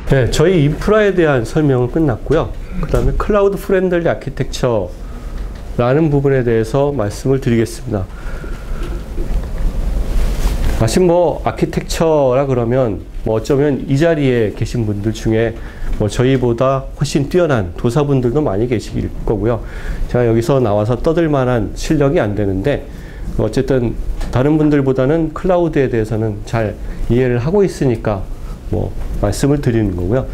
네, 저희 인프라에 대한 설명은 끝났고요. 그 다음에 클라우드 프렌들리 아키텍처라는 부분에 대해서 말씀을 드리겠습니다. 마침 아키텍처라 그러면 어쩌면 이 자리에 계신 분들 중에 저희보다 훨씬 뛰어난 도사분들도 많이 계실 거고요. 제가 여기서 나와서 떠들 만한 실력이 안 되는데, 어쨌든 다른 분들보다는 클라우드에 대해서는 잘 이해를 하고 있으니까 말씀을 드리는 거고요.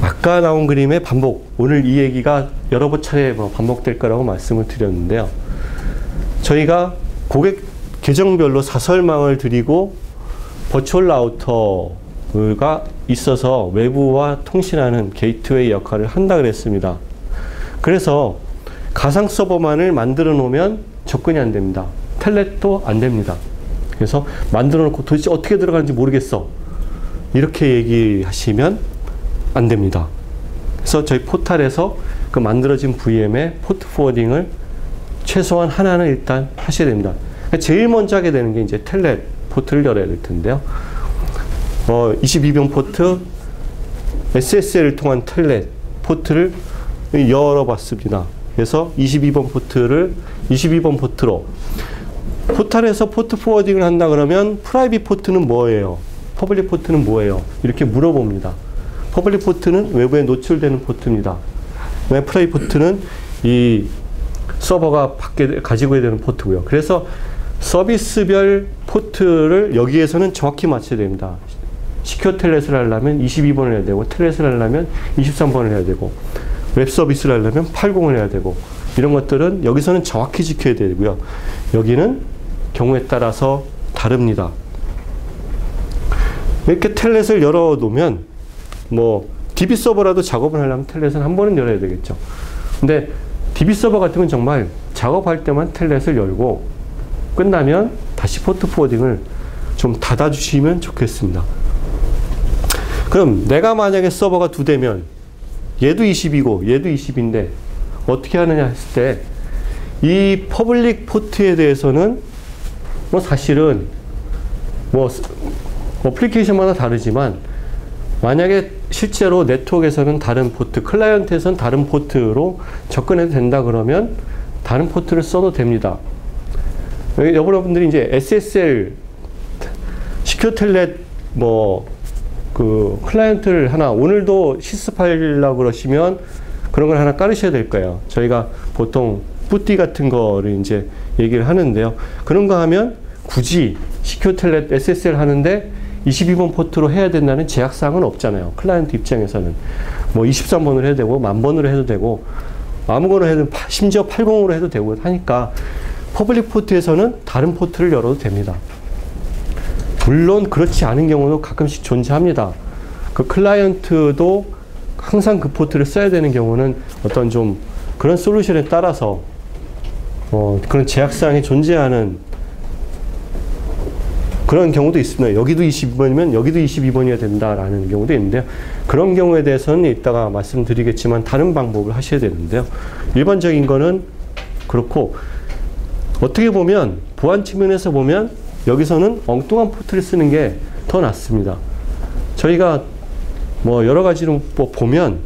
아까 나온 그림의 반복, 오늘 이 얘기가 여러 차례 반복될 거라고 말씀을 드렸는데요. 저희가 고객 계정별로 사설망을 드리고 버추얼 라우터가 있어서 외부와 통신하는 게이트웨이 역할을 한다 그랬습니다. 그래서 가상 서버만을 만들어 놓으면 접근이 안 됩니다. 텔넷도 안 됩니다. 그래서 만들어 놓고 도대체 어떻게 들어가는지 모르겠어, 이렇게 얘기하시면 안 됩니다. 그래서 저희 포탈에서 그 만들어진 VM의 포트 포워딩을 최소한 하나는 일단 하셔야 됩니다. 제일 먼저 하게 되는 게 이제 텔넷 포트를 열어야 될 텐데요. 22번 포트 SSL을 통한 텔넷 포트를 열어봤습니다. 그래서 22번 포트를 22번 포트로, 포탈에서 포트 포워딩을 한다 그러면 프라이빗 포트는 뭐예요? 퍼블릭 포트는 뭐예요? 이렇게 물어봅니다. 퍼블릭 포트는 외부에 노출되는 포트입니다. 프라이빗 포트는 이 서버가 밖에 가지고 있는 포트고요. 그래서 서비스별 포트를 여기에서는 정확히 맞춰야 됩니다. 시큐어 텔넷을 하려면 22번을 해야 되고, 텔넷을 하려면 23번을 해야 되고, 웹 서비스를 하려면 80을 해야 되고, 이런 것들은 여기서는 정확히 지켜야 되고요. 여기는 경우에 따라서 다릅니다. 이렇게 텔넷을 열어놓으면 DB 서버라도 작업을 하려면 텔넷은 한 번은 열어야 되겠죠. 근데 DB 서버 같은 건 정말 작업할 때만 텔넷을 열고 끝나면 다시 포트 포워딩을 좀 닫아주시면 좋겠습니다. 그럼 내가 만약에 서버가 2대면 얘도 20이고 얘도 20인데 어떻게 하느냐 했을 때, 이 퍼블릭 포트에 대해서는 사실은 어플리케이션마다 다르지만, 만약에 실제로 네트워크에서는 다른 포트, 클라이언트에서는 다른 포트로 접근해도 된다 그러면 다른 포트를 써도 됩니다. 여러분들이 이제 SSL, 시큐어 텔넷 클라이언트를 하나 오늘도 실습하려고 그러시면 그런 걸 하나 깔으셔야 될 거예요. 저희가 보통 뿌띠 같은 거를 이제 얘기를 하는데요. 그런 거 하면 굳이 시큐어 텔넷 SSL 하는데 22번 포트로 해야 된다는 제약사항은 없잖아요. 클라이언트 입장에서는 23번으로 해도 되고 10,000번으로 해도 되고 아무거나 해도, 심지어 80으로 해도 되고 하니까 퍼블릭 포트에서는 다른 포트를 열어도 됩니다. 물론 그렇지 않은 경우도 가끔씩 존재합니다. 그 클라이언트도 항상 그 포트를 써야 되는 경우는 어떤 좀 그런 솔루션에 따라서 그런 제약사항이 존재하는 그런 경우도 있습니다. 여기도 22번이면 여기도 22번이어야 된다라는 경우도 있는데요. 그런 경우에 대해서는 이따가 말씀드리겠지만 다른 방법을 하셔야 되는데요. 일반적인 거는 그렇고, 어떻게 보면 보안 측면에서 보면 여기서는 엉뚱한 포트를 쓰는 게 더 낫습니다. 저희가 여러 가지로 보면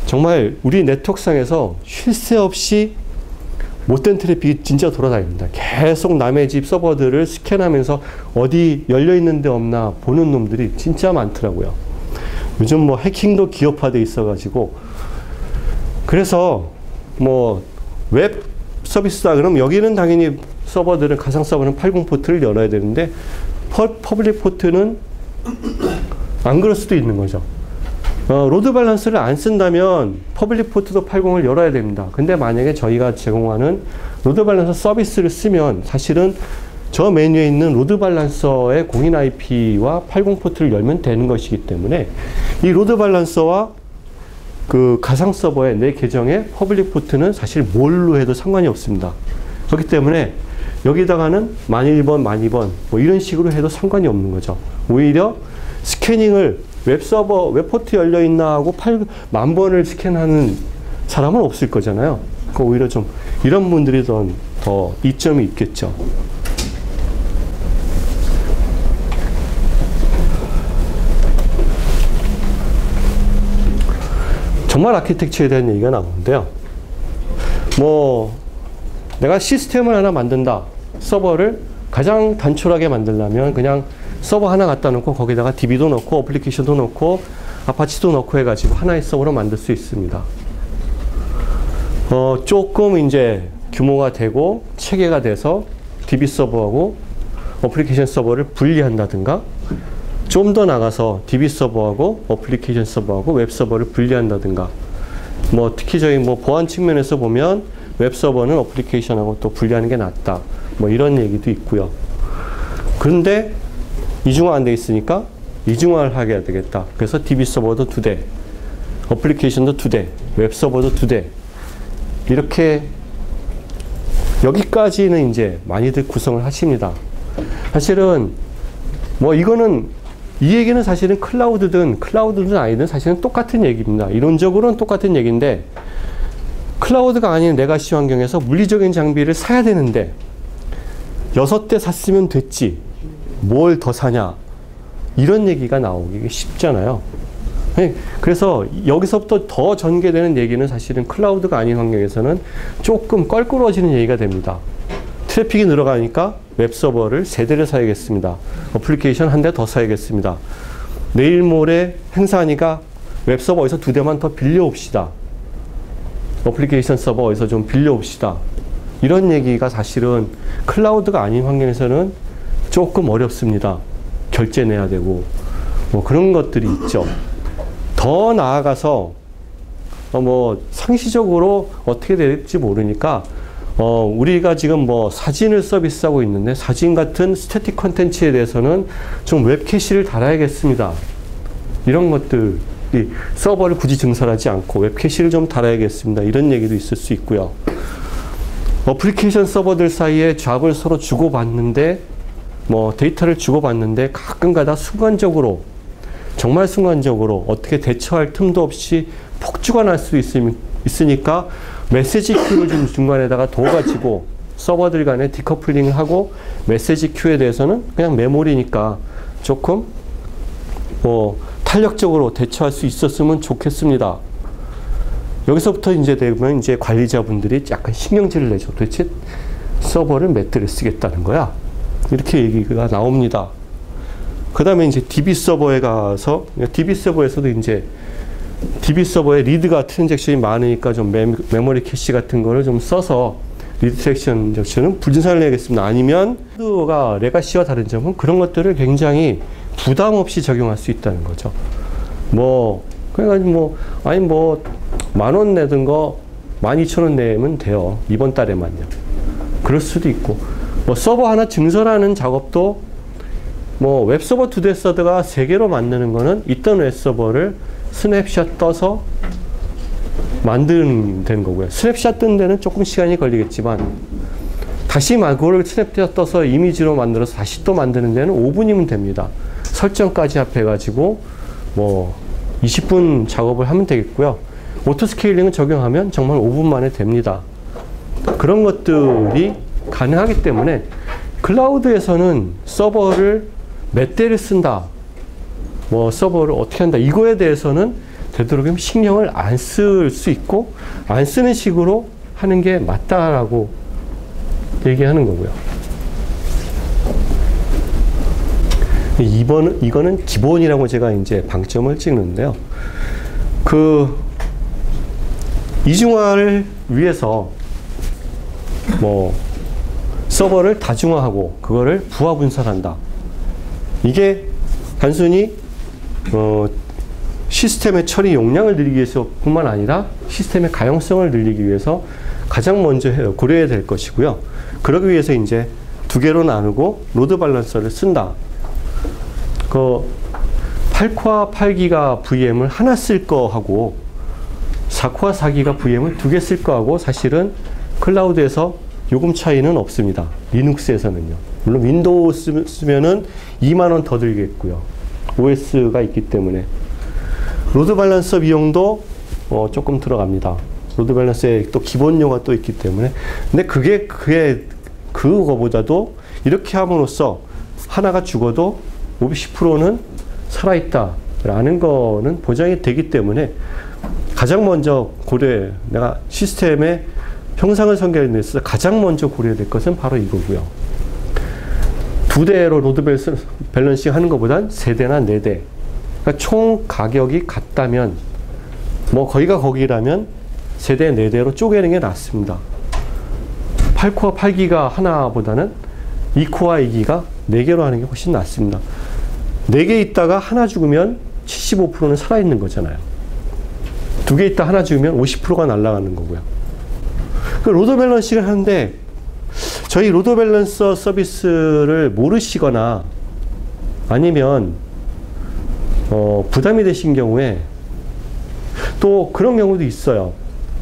정말 우리 네트워크상에서 쉴 새 없이 못된 트래픽이 진짜 돌아다닙니다. 계속 남의 집 서버들을 스캔하면서 어디 열려있는 데 없나 보는 놈들이 진짜 많더라고요. 요즘 해킹도 기업화돼 있어가지고, 그래서 웹 서비스다 그러면 여기는 당연히 서버들은, 가상 서버는 80 포트를 열어야 되는데 퍼블릭 포트는 안 그럴 수도 있는 거죠. 로드 밸런스를 안 쓴다면 퍼블릭 포트도 80을 열어야 됩니다. 근데 만약에 저희가 제공하는 로드 밸런서 서비스를 쓰면 사실은 저 메뉴에 있는 로드 밸런서의 공인 IP와 80 포트를 열면 되는 것이기 때문에 이 로드 밸런서와 그 가상 서버의 내 계정의 퍼블릭 포트는 사실 뭘로 해도 상관이 없습니다. 그렇기 때문에 여기다가는 1001번, 1002번 이런 식으로 해도 상관이 없는 거죠. 오히려 스캐닝을 웹 서버, 웹 포트 열려있나 하고 80,000번을 스캔하는 사람은 없을 거잖아요. 그러니까 오히려 좀 이런 분들이 더 이점이 있겠죠. 정말 아키텍처에 대한 얘기가 나오는데요. 뭐 내가 시스템을 하나 만든다. 서버를 가장 단촐하게 만들려면 그냥 서버 하나 갖다 놓고 거기다가 DB도 넣고 어플리케이션도 넣고 아파치도 넣고 해가지고 하나의 서버로 만들 수 있습니다. 조금 이제 규모가 되고 체계가 돼서 DB 서버하고 어플리케이션 서버를 분리한다든가, 좀 더 나가서 DB 서버하고 어플리케이션 서버하고 웹 서버를 분리한다든가, 뭐 특히 저희 뭐 보안 측면에서 보면 웹 서버는 어플리케이션하고 또 분리하는 게 낫다. 뭐 이런 얘기도 있고요. 그런데 이중화 안 돼 있으니까 이중화를 하게 해야 되겠다. 그래서 DB 서버도 2대, 어플리케이션도 2대, 웹 서버도 2대. 이렇게 여기까지는 이제 많이들 구성을 하십니다. 사실은 뭐 이거는 이 얘기는 사실은 클라우드든 아니든 사실은 똑같은 얘기입니다. 이론적으로는 똑같은 얘기인데, 클라우드가 아닌 레가시 환경에서 물리적인 장비를 사야 되는데 6대 샀으면 됐지 뭘 더 사냐, 이런 얘기가 나오기 쉽잖아요. 그래서 여기서부터 더 전개되는 얘기는 사실은 클라우드가 아닌 환경에서는 조금 껄끄러워지는 얘기가 됩니다. 트래픽이 늘어가니까 웹 서버를 3대를 사야겠습니다. 어플리케이션 1대 더 사야겠습니다. 내일 모레 행사하니까 웹 서버 어디서 2대만 더 빌려옵시다. 어플리케이션 서버 어디서 좀 빌려옵시다. 이런 얘기가 사실은 클라우드가 아닌 환경에서는 조금 어렵습니다. 결제 내야 되고 뭐 그런 것들이 있죠. 더 나아가서 뭐 상시적으로 어떻게 될지 모르니까 우리가 지금 뭐 사진을 서비스하고 있는데 사진 같은 스태틱 콘텐츠에 대해서는 좀 웹 캐시를 달아야겠습니다. 이런 것들이 서버를 굳이 증설하지 않고 웹 캐시를 좀 달아야겠습니다. 이런 얘기도 있을 수 있고요. 어플리케이션 서버들 사이에 잡을 서로 주고받는데 뭐 데이터를 주고받는데 가끔가다 순간적으로, 정말 순간적으로 어떻게 대처할 틈도 없이 폭주가 날 수 있으니까 메시지 큐를 좀 중간에다가 둬가지고 서버들 간에 디커플링을 하고, 메시지 큐에 대해서는 그냥 메모리니까 조금 뭐 탄력적으로 대처할 수 있었으면 좋겠습니다. 여기서부터 이제 되면 이제 관리자분들이 약간 신경질을 내죠. 도대체 서버를 몇 대를 쓰겠다는 거야? 이렇게 얘기가 나옵니다. 그 다음에 이제 DB 서버에 가서, DB 서버에서도 이제 DB 서버에 리드가 트랜잭션이 많으니까 좀 메모리 캐시 같은 거를 좀 써서 리드 트랜잭션은 불진산을 내야겠습니다. 아니면 가 레가시와 다른 점은 그런 것들을 굉장히 부담 없이 적용할 수 있다는 거죠. 뭐 그래가지고 뭐 아니 뭐 10,000원 내든 거 12,000원 내면 돼요. 이번 달에만요. 그럴 수도 있고, 뭐 서버 하나 증설하는 작업도 뭐 웹서버 2대 서드가 3개로 만드는 거는 있던 웹서버를 스냅샷 떠서 만드는 된 거고요. 스냅샷 뜬 데는 조금 시간이 걸리겠지만 다시 그거를 스냅샷 떠서 이미지로 만들어서 다시 또 만드는 데는 5분이면 됩니다. 설정까지 합해가지고 뭐 20분 작업을 하면 되겠고요. 오토 스케일링을 적용하면 정말 5분 만에 됩니다. 그런 것들이 가능하기 때문에 클라우드에서는 서버를 몇 대를 쓴다, 뭐 서버를 어떻게 한다, 이거에 대해서는 되도록이면 신경을 안 쓸 수 있고 안 쓰는 식으로 하는 게 맞다라고 얘기하는 거고요. 이거는 기본이라고 제가 이제 방점을 찍는데요. 그 이중화를 위해서 뭐 서버를 다중화하고 그거를 부하 분석한다. 이게 단순히 시스템의 처리 용량을 늘리기 위해서 뿐만 아니라 시스템의 가용성을 늘리기 위해서 가장 먼저 고려해야 될 것이고요. 그러기 위해서 이제 2개로 나누고 로드 밸런서를 쓴다. 그 8코어 8기가 VM을 하나 쓸 거하고 4코어 4기가 VM을 2개 쓸 거하고 사실은 클라우드에서 요금 차이는 없습니다. 리눅스에서는요. 물론 윈도우 쓰면은 20,000원 더 들겠고요. OS가 있기 때문에. 로드 밸런서 비용도 조금 들어갑니다. 로드 밸런서에 또 기본료가 또 있기 때문에. 근데 그거보다도 이렇게 함으로써 하나가 죽어도 50%는 살아있다라는 거는 보장이 되기 때문에 가장 먼저 내가 시스템의 형상을 설계하는 데 있어서 가장 먼저 고려될 것은 바로 이거고요. 2대로 로드 밸런싱 하는 것보단 3대나 4대. 그러니까 총 가격이 같다면, 뭐 거기가 거기라면 3대, 4대로 쪼개는 게 낫습니다. 8코어 8기가 하나보다는 2코어 2기가 4개로 하는 게 훨씬 낫습니다. 4개 있다가 하나 죽으면 75%는 살아있는 거잖아요. 2개 있다 하나 죽으면 50%가 날아가는 거고요. 그 로드 밸런싱을 하는데 저희 로드 밸런서 서비스를 모르시거나 아니면 부담이 되신 경우에 또 그런 경우도 있어요.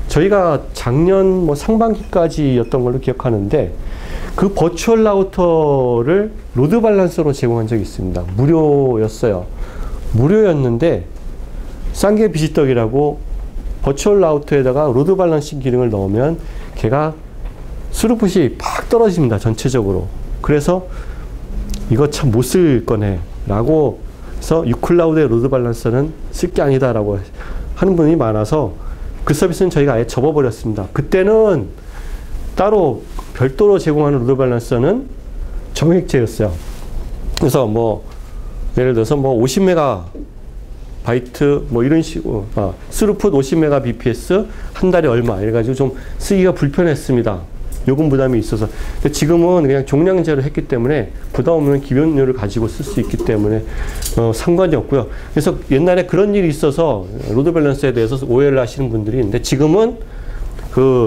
저희가 작년 뭐 상반기까지였던 걸로 기억하는데 그 버추얼 라우터를 로드 밸런서로 제공한 적이 있습니다. 무료였어요. 무료였는데 싼 게 비지떡이라고 버추얼 라우터에다가 로드 밸런싱 기능을 넣으면 걔가 스루풋이 팍 떨어집니다. 전체적으로. 그래서 이거 참 못 쓸 거네 라고 해서 유클라우드의 로드 밸런서는 쓸 게 아니다 라고 하는 분이 많아서 그 서비스는 저희가 아예 접어버렸습니다. 그때는 따로 별도로 제공하는 로드 밸런서는 정액제였어요. 그래서 뭐 예를 들어서 뭐 50메가 바이트 뭐 이런 식으로 스루풋 50메가 bps 한 달에 얼마 이래가지고 좀 쓰기가 불편했습니다. 요금 부담이 있어서. 근데 지금은 그냥 종량제로 했기 때문에 부담 없는 기본료를 가지고 쓸 수 있기 때문에 상관이 없고요. 그래서 옛날에 그런 일이 있어서 로드 밸런스에 대해서 오해를 하시는 분들이 있는데 지금은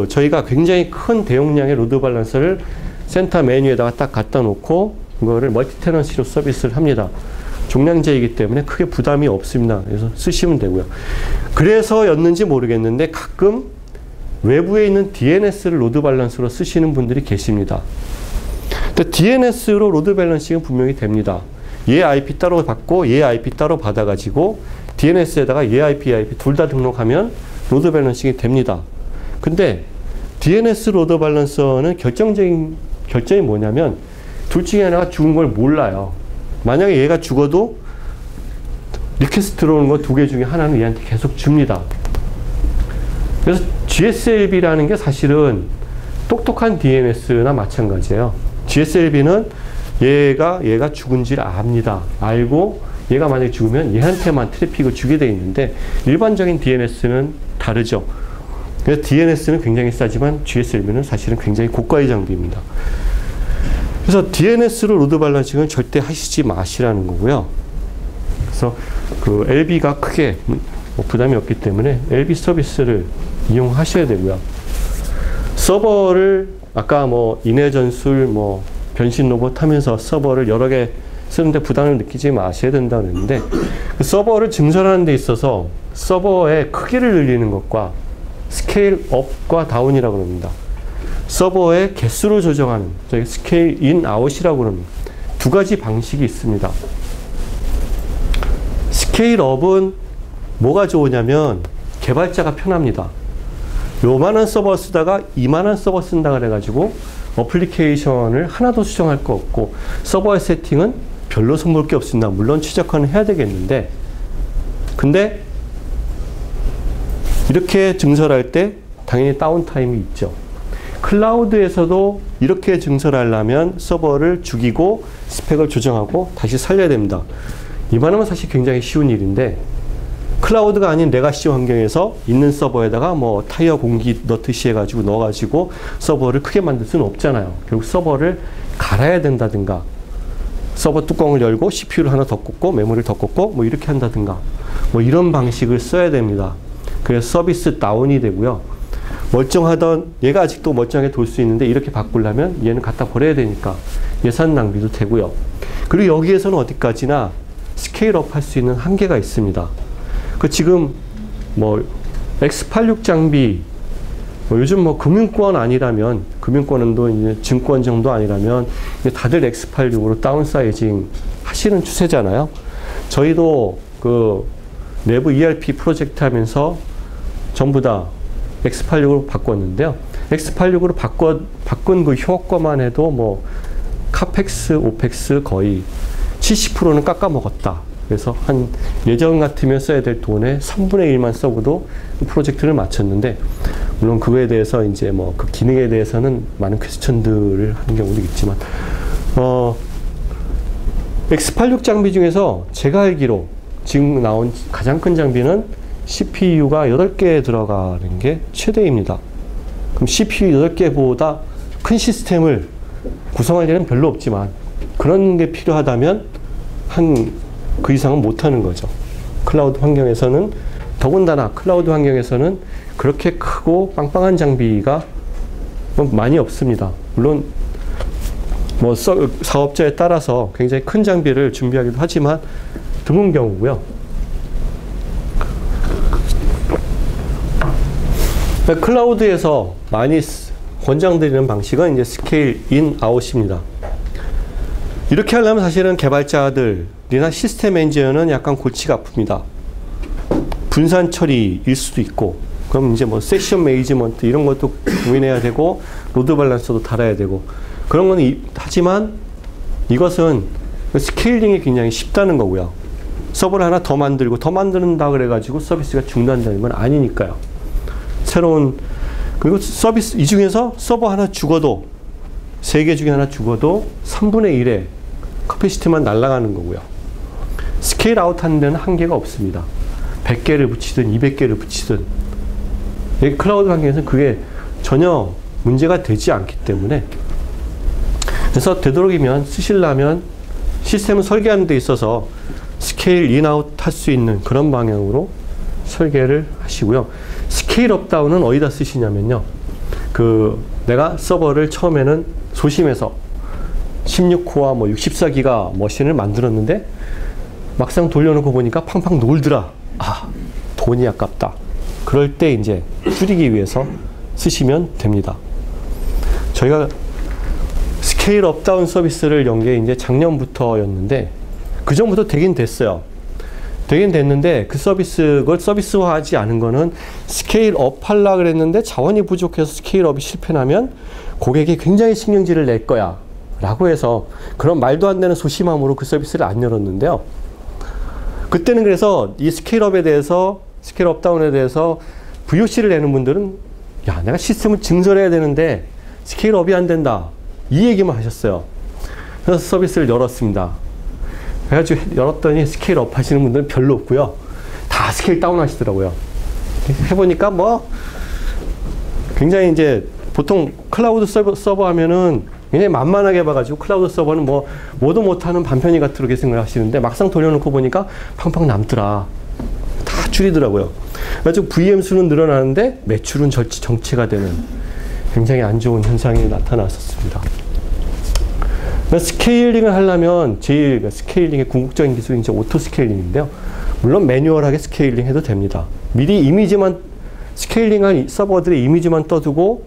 저희가 굉장히 큰 대용량의 로드 밸런서를 센터 메뉴에다가 딱 갖다 놓고 이거를 멀티 테넌시로 서비스를 합니다. 종량제이기 때문에 크게 부담이 없습니다. 그래서 쓰시면 되고요. 그래서였는지 모르겠는데 가끔 외부에 있는 DNS를 로드 밸런스로 쓰시는 분들이 계십니다. 근데 DNS로 로드 밸런싱은 분명히 됩니다. 얘 IP 따로 받고 얘 IP 따로 받아가지고 DNS에다가 얘 IP, 얘 IP 둘 다 등록하면 로드 밸런싱이 됩니다. 근데 DNS 로드 밸런서는 결정이 뭐냐면 둘 중에 하나가 죽은 걸 몰라요. 만약에 얘가 죽어도 리퀘스트 들어오는 거 2개 중에 하나는 얘한테 계속 줍니다. 그래서 GSLB라는 게 사실은 똑똑한 DNS나 마찬가지예요. GSLB는 얘가 죽은지를 압니다. 알고 얘가 만약에 죽으면 얘한테만 트래픽을 주게 돼 있는데 일반적인 DNS는 다르죠. 그래서 DNS는 굉장히 싸지만 GSLB는 사실은 굉장히 고가의 장비입니다. 그래서 DNS로 로드 밸런싱은 절대 하시지 마시라는 거고요. 그래서 그 LB가 크게 부담이 없기 때문에 LB 서비스를 이용하셔야 되고요. 서버를 아까 뭐 인해 전술, 뭐 변신 로봇 하면서 서버를 여러 개 쓰는데 부담을 느끼지 마셔야 된다고 했는데 그 서버를 증설하는 데 있어서 서버의 크기를 늘리는 것과 스케일 업과 다운이라고 합니다. 서버의 개수를 조정하는 저희 스케일 인, 아웃이라고 합니다. 2가지 방식이 있습니다. 스케일 업은 뭐가 좋으냐면 개발자가 편합니다. 요만한 서버 쓰다가 이만한 서버 쓴다 그래가지고 어플리케이션을 하나도 수정할 거 없고 서버의 세팅은 별로 손볼 게 없습니다. 물론 최적화는 해야 되겠는데 근데 이렇게 증설할 때 당연히 다운타임이 있죠. 클라우드에서도 이렇게 증설하려면 서버를 죽이고 스펙을 조정하고 다시 살려야 됩니다. 이만하면 사실 굉장히 쉬운 일인데 클라우드가 아닌 레가시 환경에서 있는 서버에다가 뭐 타이어 공기 넣듯이 해가지고 넣어가지고 서버를 크게 만들 수는 없잖아요. 결국 서버를 갈아야 된다든가 서버 뚜껑을 열고 CPU를 하나 더 꽂고 메모리를 더 꽂고 뭐 이렇게 한다든가 뭐 이런 방식을 써야 됩니다. 그래서 서비스 다운이 되고요. 멀쩡하던 얘가 아직도 멀쩡하게 돌 수 있는데 이렇게 바꾸려면 얘는 갖다 버려야 되니까 예산 낭비도 되고요. 그리고 여기에서는 어디까지나 스케일업 할 수 있는 한계가 있습니다. 그 지금 뭐 X86 장비 뭐 요즘 뭐 금융권 아니라면 금융권도 이제 증권 정도 아니라면 다들 X86으로 다운사이징 하시는 추세잖아요. 저희도 그 내부 ERP 프로젝트 하면서 전부 다 X86으로 바꿨는데요. X86으로 바꾼 그 효과만 해도 뭐 카펙스, 오펙스 거의 70%는 깎아먹었다. 그래서 한 예전 같으면 써야 될 돈의 3분의 1만 써고도 프로젝트를 마쳤는데, 물론 그거에 대해서 이제 뭐 그 기능에 대해서는 많은 퀘스천들을 하는 경우도 있지만, X86 장비 중에서 제가 알기로 지금 나온 가장 큰 장비는 CPU가 8개 들어가는 게 최대입니다. 그럼 CPU 8개보다 큰 시스템을 구성할 일은 별로 없지만, 그런 게 필요하다면 그 이상은 못하는 거죠. 클라우드 환경에서는, 더군다나 클라우드 환경에서는 그렇게 크고 빵빵한 장비가 많이 없습니다. 물론 뭐 사업자에 따라서 굉장히 큰 장비를 준비하기도 하지만 드문 경우고요. 클라우드에서 많이 권장드리는 방식은 이제 스케일 인 아웃입니다. 이렇게 하려면 사실은 개발자들이나 시스템 엔지니어는 약간 골치가 아픕니다. 분산 처리일 수도 있고, 그럼 이제 뭐 세션 매니지먼트 이런 것도 고민해야 되고, 로드 밸런서도 달아야 되고, 그런 건 하지만 이것은 스케일링이 굉장히 쉽다는 거고요. 서버를 하나 더 만들고 더 만든다 그래가지고 서비스가 중단되는 건 아니니까요. 그리고 서비스, 이 중에서 서버 하나 죽어도, 3개 중에 하나 죽어도 3분의 1의 커피시티만 날아가는 거고요. 스케일 아웃 하는 데는 한계가 없습니다. 100개를 붙이든 200개를 붙이든. 클라우드 환경에서는 그게 전혀 문제가 되지 않기 때문에, 그래서 되도록이면 쓰시려면 시스템을 설계하는 데 있어서 스케일 인아웃 할 수 있는 그런 방향으로 설계를 하시고요. 스케일 업다운은 어디다 쓰시냐면요. 내가 서버를 처음에는 소심해서 16코어 뭐 64기가 머신을 만들었는데 막상 돌려놓고 보니까 팡팡 놀더라. 돈이 아깝다. 그럴 때 이제 줄이기 위해서 쓰시면 됩니다. 저희가 스케일 업다운 서비스를 연 게 이제 작년부터였는데, 그 전부터 되긴 됐어요. 되긴 됐는데, 그걸 서비스화하지 않은 거는 스케일 업 하려고 그랬는데 자원이 부족해서 스케일 업이 실패하면 고객이 굉장히 신경질을 낼 거야 라고 해서 그런 말도 안 되는 소심함으로 그 서비스를 안 열었는데요. 그때는 그래서 이 스케일 업에 대해서, 스케일 업 다운에 대해서 VOC를 내는 분들은, 야, 내가 시스템을 증설해야 되는데 스케일 업이 안 된다, 이 얘기만 하셨어요. 그래서 서비스를 열었습니다. 그래가지고 열었더니 스케일 업 하시는 분들은 별로 없고요. 다 스케일 다운 하시더라고요. 해보니까 뭐 굉장히 이제 보통 클라우드 서버 하면은 굉장히 만만하게 봐가지고 클라우드 서버는 뭐도 못하는 반편이 같은 생각하시는데, 막상 돌려놓고 보니까 팡팡 남더라. 다 줄이더라고요. 그래가지고 VM 수는 늘어나는데 매출은 정체가 되는 굉장히 안 좋은 현상이 나타났었습니다. 스케일링을 하려면 스케일링의 궁극적인 기술이 이제 오토 스케일링인데요. 물론 매뉴얼하게 스케일링 해도 됩니다. 미리 이미지만, 스케일링한 서버들의 이미지만 떠두고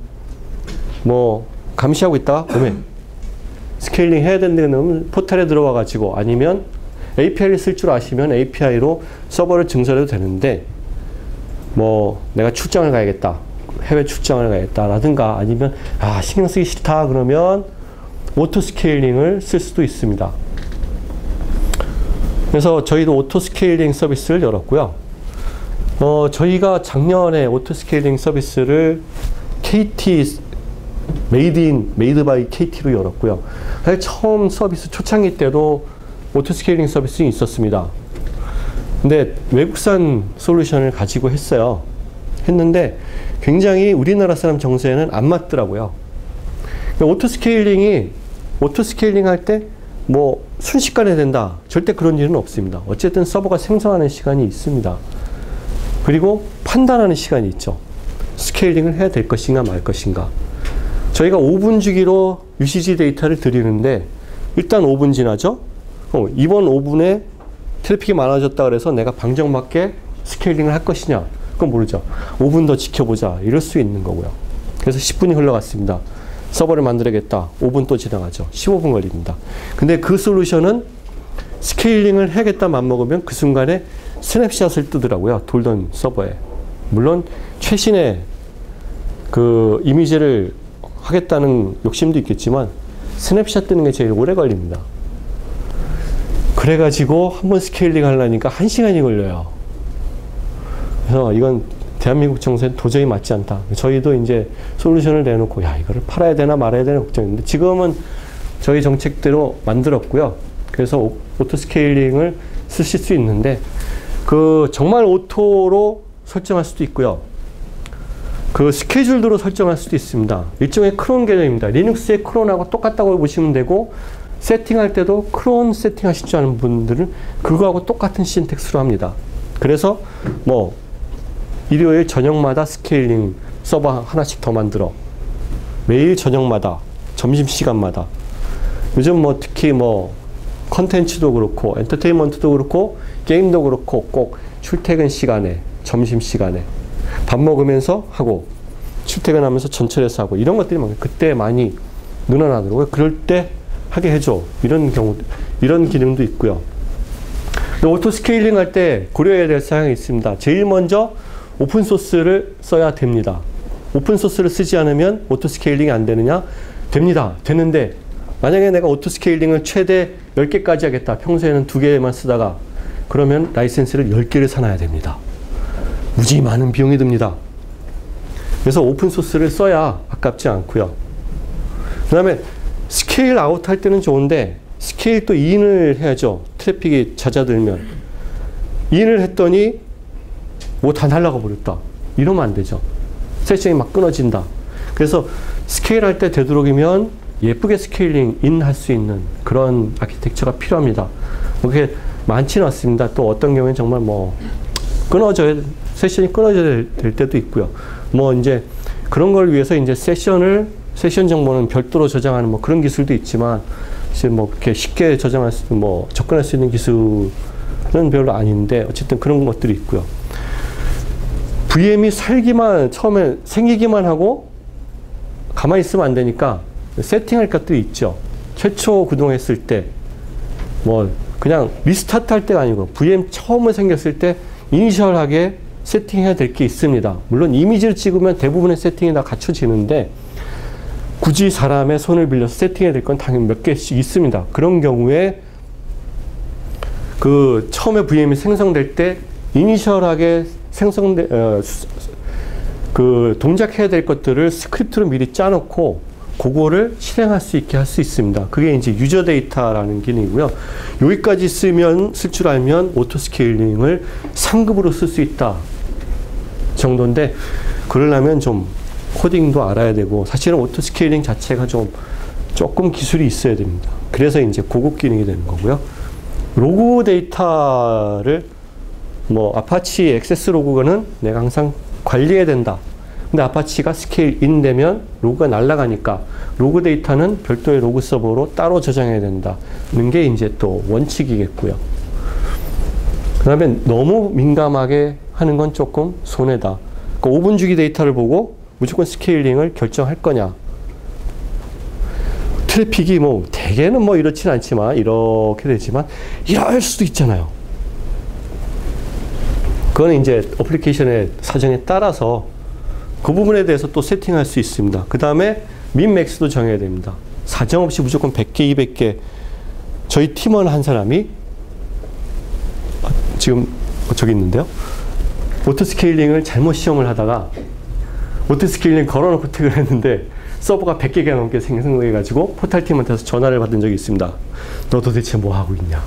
감시하고 있다가 스케일링 해야 된다는 포털에 들어와 가지고, 아니면 API를 쓸 줄 아시면 API로 서버를 증설해도 되는데, 내가 출장을 가야겠다, 해외 출장을 가야겠다 라든가, 아니면 신경 쓰기 싫다 그러면 오토 스케일링을 쓸 수도 있습니다. 그래서 저희도 오토 스케일링 서비스를 열었고요. 저희가 작년에 오토 스케일링 서비스를 KT, 메이드 바이 KT로 열었고요. 처음 서비스 초창기 때도 오토 스케일링 서비스는 있었습니다. 근데 외국산 솔루션을 가지고 했는데 굉장히 우리나라 사람 정서에는 안 맞더라고요. 오토 스케일링 할 때 순식간에 된다, 절대 그런 일은 없습니다. 어쨌든 서버가 생성하는 시간이 있습니다. 그리고 판단하는 시간이 있죠. 스케일링을 해야 될 것인가 말 것인가. 저희가 5분 주기로 UCG 데이터를 드리는데 일단 5분 지나죠. 이번 5분에 트래픽이 많아졌다 그래서 내가 방정맞게 스케일링을 할 것이냐, 그건 모르죠. 5분 더 지켜보자, 이럴 수 있는 거고요. 그래서 10분이 흘러갔습니다. 서버를 만들어야겠다. 5분 또 지나가죠. 15분 걸립니다. 근데 그 솔루션은 스케일링을 해야겠다 맘먹으면 그 순간에 스냅샷을 뜨더라고요. 돌던 서버에. 물론 최신의 그 이미지를 하겠다는 욕심도 있겠지만 스냅샷 뜨는 게 제일 오래 걸립니다. 그래가지고 한번 스케일링 하려니까 1시간이 걸려요. 그래서 이건 대한민국 정서에 도저히 맞지 않다. 저희도 이제 솔루션을 내놓고 야 이거를 팔아야 되나 말아야 되나 걱정했는데 지금은 저희 정책대로 만들었고요. 그래서 오토 스케일링을 쓰실 수 있는데 그 정말 오토로 설정할 수도 있고요. 그 스케줄도로 설정할 수도 있습니다. 일종의 크론 개념입니다. 리눅스의 크론하고 똑같다고 보시면 되고 세팅할 때도 크론 세팅하실 줄 아는 분들은 그거하고 똑같은 신텍스로 합니다. 그래서 뭐 일요일 저녁마다 스케일링 서버 하나씩 더 만들어. 매일 저녁마다, 점심시간마다. 요즘 뭐 특히 뭐 컨텐츠도 그렇고 엔터테인먼트도 그렇고 게임도 그렇고 꼭 출퇴근 시간에, 점심시간에 밥 먹으면서 하고 출퇴근하면서 전철에서 하고 이런 것들이 그때 많이 늘어나더라고요. 그럴 때 하게 해줘. 이런 경우, 이런 기능도 있고요. 오토 스케일링 할 때 고려해야 될 사항이 있습니다. 제일 먼저 오픈소스를 써야 됩니다. 오픈소스를 쓰지 않으면 오토 스케일링이 안 되느냐? 됩니다. 되는데 만약에 내가 오토 스케일링을 최대 10개까지 하겠다. 평소에는 2개만 쓰다가 그러면 라이센스를 10개를 사놔야 됩니다. 무지 많은 비용이 듭니다. 그래서 오픈소스를 써야 아깝지 않고요. 그 다음에 스케일 아웃 할 때는 좋은데 스케일 또 인을 해야죠. 트래픽이 잦아들면. 인을 했더니 뭐 다 날아가 버렸다. 이러면 안 되죠. 세션이 막 끊어진다. 그래서 스케일 할 때 되도록이면 예쁘게 스케일링 인 할 수 있는 그런 아키텍처가 필요합니다. 그게 많지는 않습니다. 또 어떤 경우에는 정말 뭐 세션이 끊어져야 될 때도 있고요. 뭐 이제 그런 걸 위해서 이제 세션 정보는 별도로 저장하는 뭐 그런 기술도 있지만 사실 뭐 이렇게 쉽게 접근할 수 있는 기술은 별로 아닌데 어쨌든 그런 것들이 있고요. VM이 처음에 생기기만 하고 가만히 있으면 안 되니까 세팅할 것도 있죠. 최초 구동했을 때 뭐 그냥 리스타트 할 때가 아니고 VM 처음에 생겼을 때 이니셜하게 세팅해야 될 게 있습니다. 물론 이미지를 찍으면 대부분의 세팅이 다 갖춰지는데 굳이 사람의 손을 빌려서 세팅해야 될 건 당연히 몇 개씩 있습니다. 그런 경우에 그 처음에 VM이 생성될 때 이니셜하게 그 동작해야 될 것들을 스크립트로 미리 짜놓고 그거를 실행할 수 있게 할 수 있습니다. 그게 이제 유저 데이터라는 기능이고요. 여기까지 쓸 줄 알면 오토 스케일링을 상급으로 쓸 수 있다 정도인데 그러려면 좀 코딩도 알아야 되고 사실은 오토 스케일링 자체가 조금 기술이 있어야 됩니다. 그래서 이제 고급 기능이 되는 거고요. 로그 데이터를 뭐 아파치 액세스 로그는 내가 항상 관리해야 된다. 근데 아파치가 스케일 인 되면 로그가 날아가니까 로그 데이터는 별도의 로그 서버로 따로 저장해야 된다는 게 이제 또 원칙이겠고요. 그 다음에 너무 민감하게 하는 건 조금 손해다. 그러니까 5분 주기 데이터를 보고 무조건 스케일링을 결정할 거냐. 트래픽이 뭐 대개는 뭐 이렇진 않지만 이렇게 되지만 이럴 수도 있잖아요. 그거는 이제 어플리케이션의 사정에 따라서 그 부분에 대해서 또 세팅할 수 있습니다. 그 다음에 민맥스도 정해야 됩니다. 사정없이 무조건 100개, 200개. 저희 팀원 한 사람이 지금 저기 있는데요. 오토 스케일링을 잘못 시험을 하다가 오토 스케일링 걸어놓고 퇴근했는데 서버가 100개가 넘게 생성해가지고 포탈팀한테서 전화를 받은 적이 있습니다. 너 도대체 뭐 하고 있냐.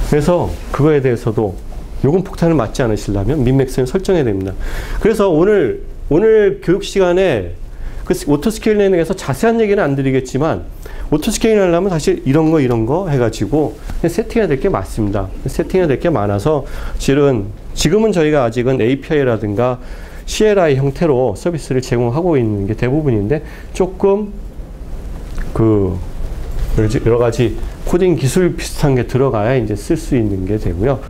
그래서 그거에 대해서도 요금 폭탄을 맞지 않으시려면 민맥스를 설정해야 됩니다. 그래서 오늘 교육 시간에 그 오토 스케일링에서 자세한 얘기는 안 드리겠지만 오토 스케일링 하려면 사실 이런 거 해가지고 세팅해야 될 게 많습니다. 세팅해야 될 게 많아서 실은 지금은 저희가 아직은 API라든가 CLI 형태로 서비스를 제공하고 있는 게 대부분인데 조금 여러 가지 코딩 기술 비슷한 게 들어가야 이제 쓸 수 있는 게 되고요.